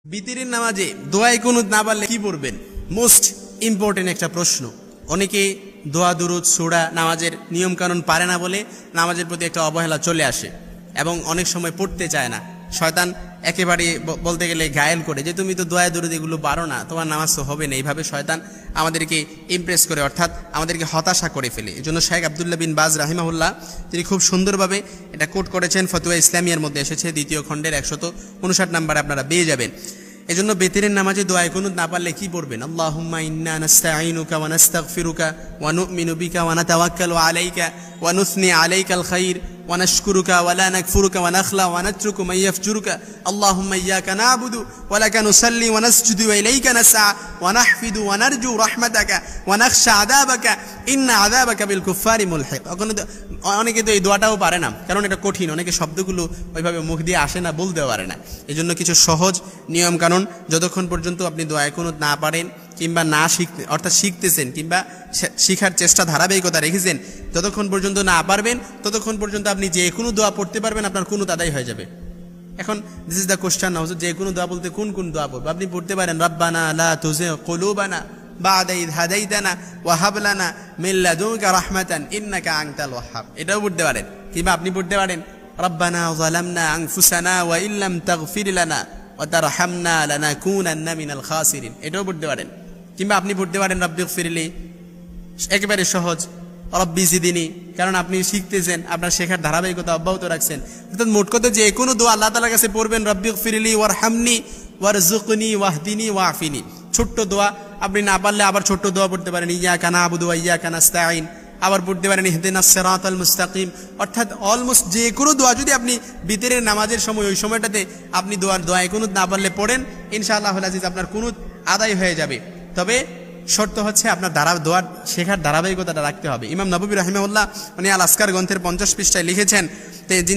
বিতিরের নামাজে দোয়া কুনুত না পারলে কি পড়বেন? মোস্ট ইম্পর্টেন্ট একটা প্রশ্ন। অনেকে দোয়া দুরুদ সূরা নামাজের নিয়ম কানুন পারে না বলে নামাজের প্রতি একটা অবহেলা চলে আসে এবং অনেক সময় পড়তে চায় না। শয়তান একেবারে বলতে গেলে ঘায়েল করে যে তুমি তো দোয়া দুরুদ এগুলো পারো না, তোমার নামাজ তো হবে না। এইভাবে শয়তান আমাদেরকে ইমপ্রেস করে, অর্থাৎ আমাদেরকে হতাশা করে ফেলে। এই জন্য শেখ আব্দুল্লাহ বিন বাজ রাহিমাহুল্লাহ তিনি খুব সুন্দরভাবে এটা কোট করেছেন, ফতোয়া ইসলামিয়ার মধ্যে এসেছে, 2য় খণ্ডের 159 নম্বরে আপনারা পেয়ে যাবেন। এজন্য বেতেরের নামাজে দোয়া কুনুত না পারলে কি পড়বেন? আল্লাহুম্মা ইন্না নাস্তাঈনুকা ওয়া নাস্তাগফিরুকা ওয়া নু'মিনু বিকা ওয়া নাতাওয়াক্কালু আলাইকা ওয়া নুসনি আলাইকাল খাইর ওয়া নাশকুরুকা ওয়া লা নাকফুরুকা ওয়া নাখলা ওয়া নাতরুকু মান ইয়াফজুরুকা আল্লাহুম্মা ইয়্যাকা না'বুদু ওয়া লাকা নুসাল্লি ওয়া নাসজুদু ওয়া ইলাইকা নাসআ ওয়া নাহফিদু ওয়া নারজু রাহমাতাকা ওয়া নাখশা আযাবাকা ইন্না আযাবাকা বিল কুফফারি মুলহিক। অনেকে তো এই দোয়াটাও পারে না, কারণ এটা কঠিন, অনেকে শব্দগুলো ওইভাবে মুখ দিয়ে আসে না, বলতেও পারে না। এজন্য কিছু সহজ নিয়ম কানুন, যতক্ষণ পর্যন্ত আপনি দোয়া কুনুত না পারেন কিংবা না শিখতে অর্থাৎ শিখতেছেন কিংবা শিখার চেষ্টা ধারাবাহিকতা রেখেছেন, যতক্ষণ পর্যন্ত না পারবেন ততক্ষণ পর্যন্ত আপনি যে কোনো দোয়া পড়তে পারবেন, আপনার কুনুত আদায় হয়ে যাবে। এখন দিস ইজ দ্য কোশ্চেন নাও, যে কোনো দোয়া বলতে কোন কোন দোয়া পড়বো? আপনি পড়তে পারেন রব্বানা লা তুযিগ কুলুবানা বা'দা ইয হাদাইতানা ওয়া হাব লানা মিন লাদুনকা রাহমাতান ইন্নাকা আনতাল ওয়াহ্হাব, এটাও পড়তে পারেন। কিংবা আপনি পড়তে পারেন রব্বানা যালামনা আনফুসানা ওয়া ইল্লাম তাগফির লানা ওয়া তারহামনা লানাকুনান্না মিনাল খাসিরিন, এটাও পড়তে পারেন। কিংবা আপনি পড়তে পারেন রব্বিগফিরলি, একেবারে সহজ, রব্বি জিদিনি, কারণ আপনি শিখতেছেন, আপনার শেখার ধারাবাহিকতা অব্যাহত রাখছেন। অর্থাৎ মোট কথা যে কোনো দোয়া আল্লাহ তাআলার কাছে পড়বেন, রব্বিগফিরলি ওয়ারহামনি ওয়ারযুকনি ওয়াহদিনি ওয়াফিনি। ছোট্ট দোয়া আপনি না পারলে আবার ছোট্ট দোয়া পড়তে পারেন, ইয়্যাকা না'বুদু ওয়া ইয়্যাকা নাস্তাঈন, আবার পড়তে পারেন ইহদিনাস সিরাতাল মুস্তাকিম। অর্থাৎ অলমোস্ট যে কোনো দোয়া যদি আপনি বিতরের নামাজের সময় ওই সময়টাতে আপনি দোয়া কুনুত না পারলে পড়েন, ইনশাআল্লাহুল আজিজ আপনার কুনুত আদায় হয়ে যাবে। তবে শর্ত হচ্ছে আপনার দোয়ার শেখার ধারাবাহিকতাটা রাখতে হবে। ইমাম নববী রাহিমাহুল্লাহ উনি আল আসকার গ্রন্থের 50 পৃষ্ঠায় লিখেছেন,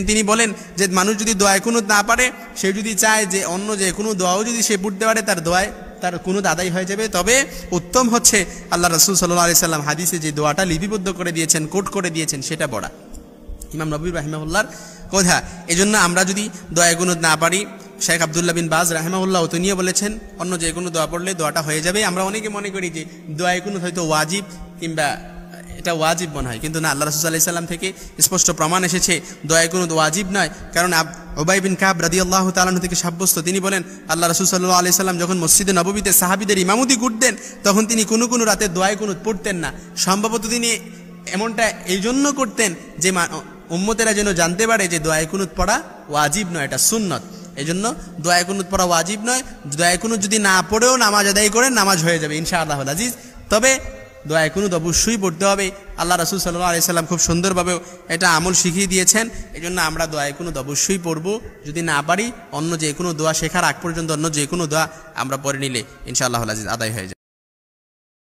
তিনি বলেন যে মানুষ যদি দোয়া কুনুত না পারে, সে যদি চায় যে অন্য যে কোনো দোয়াও যদি সে পড়তে পারে, তার কুনুত আদায় হয়ে যাবে। তবে উত্তম হচ্ছে আল্লাহ রাসূল সাল্লাল্লাহু আলাইহি সাল্লাম হাদিসে যে দোয়াটা লিপিবদ্ধ করে দিয়েছেন, কোট করে দিয়েছেন, সেটা পড়া। ইমাম নববী রাহিমাহুল্লাহর কথা। এজন্য আমরা যদি দোয়া কুনুত না পারি, শেখ আব্দুল্লাহ বিন বাজ রাহিমাহুল্লাহ তিনিও বলেছেন অন্য যে কোনো দোয়া পড়লে দোয়াটা হয়ে যাবে। আমরা অনেকে মনে করি যে দোয়া কুনুত হয়তো ওয়াজিব কিংবা এটা ওয়াজিব মনে হয়, কিন্তু না, আল্লাহ রাসূল সাল্লাল্লাহু আলাইহি সাল্লাম থেকে স্পষ্ট প্রমাণ এসেছে দোয়া কুনুত ওয়াজিব নয়। কারণ উবাই বিন কাব রাদিয়াল্লাহু তাআলা থেকে সাব্যস্ত, তিনি বলেন আল্লাহ রাসূল সাল্লাল্লাহু আলাইহি সাল্লাম যখন মসজিদে নববীতে সাহাবীদের ইমামতি করতেন, তখন তিনি কোনো রাতে দোয়া কুনুত পড়তেন না। সম্ভবত তিনি এমনটা এই জন্য করতেন যে উম্মতেরা যেন জানতে পারে যে দোয়া কুনুত পড়া ওয়াজিব নয়, এটা সুন্নত। এই জন্য দোয়া কুনুত পড়া ওয়াজিব নয়। দোয়া কুনুত যদি না পড়েও নামাজ আদায় করেন, নামাজ হয়ে যাবে ইনশাআল্লাহুল আজিজ। তবে দোয়া কুনুত অবশ্যই পড়তে হবে। আল্লাহ রাসূল সাল্লাল্লাহু আলাইহি সাল্লাম খুব সুন্দরভাবে এটা আমল শিখিয়ে দিয়েছেন। এই জন্য আমরা দোয়া কুনুত অবশ্যই পড়ব। যদি না পারি অন্য যে কোনো দোয়া শেখার আগ পর্যন্ত অন্য যে কোনো দোয়া আমরা পড়ে নিলে ইনশাআল্লাহুল আজিজ আদায় হয়ে যাবে।